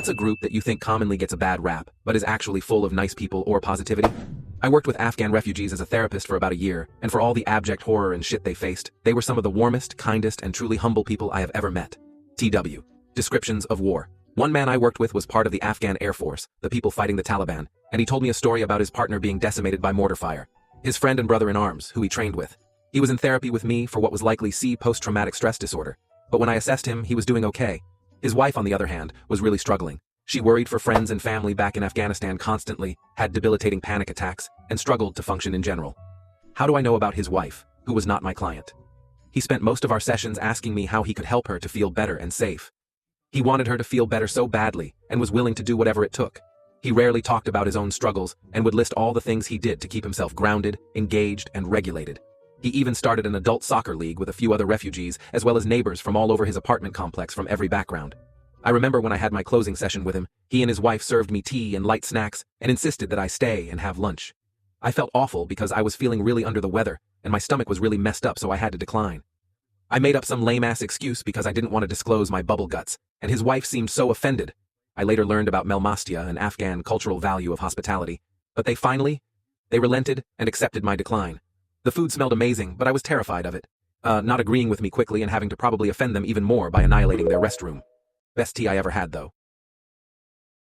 What's a group that you think commonly gets a bad rap, but is actually full of nice people or positivity? I worked with Afghan refugees as a therapist for about a year, and for all the abject horror and shit they faced, they were some of the warmest, kindest, and truly humble people I have ever met. TW. Descriptions of war. One man I worked with was part of the Afghan Air Force, the people fighting the Taliban, and he told me a story about his partner being decimated by mortar fire. His friend and brother-in-arms, who he trained with. He was in therapy with me for what was likely C post-traumatic stress disorder, but when I assessed him, he was doing okay. His wife, on the other hand, was really struggling. She worried for friends and family back in Afghanistan constantly, had debilitating panic attacks, and struggled to function in general. How do I know about his wife, who was not my client? He spent most of our sessions asking me how he could help her to feel better and safe. He wanted her to feel better so badly, and was willing to do whatever it took. He rarely talked about his own struggles, and would list all the things he did to keep himself grounded, engaged, and regulated. He even started an adult soccer league with a few other refugees, as well as neighbors from all over his apartment complex from every background. I remember when I had my closing session with him, he and his wife served me tea and light snacks, and insisted that I stay and have lunch. I felt awful because I was feeling really under the weather, and my stomach was really messed up, so I had to decline. I made up some lame-ass excuse because I didn't want to disclose my bubble guts, and his wife seemed so offended. I later learned about Melmastia, an Afghan cultural value of hospitality, but they relented and accepted my decline. The food smelled amazing, but I was terrified of it. Not agreeing with me quickly and having to probably offend them even more by annihilating their restroom. Best tea I ever had, though.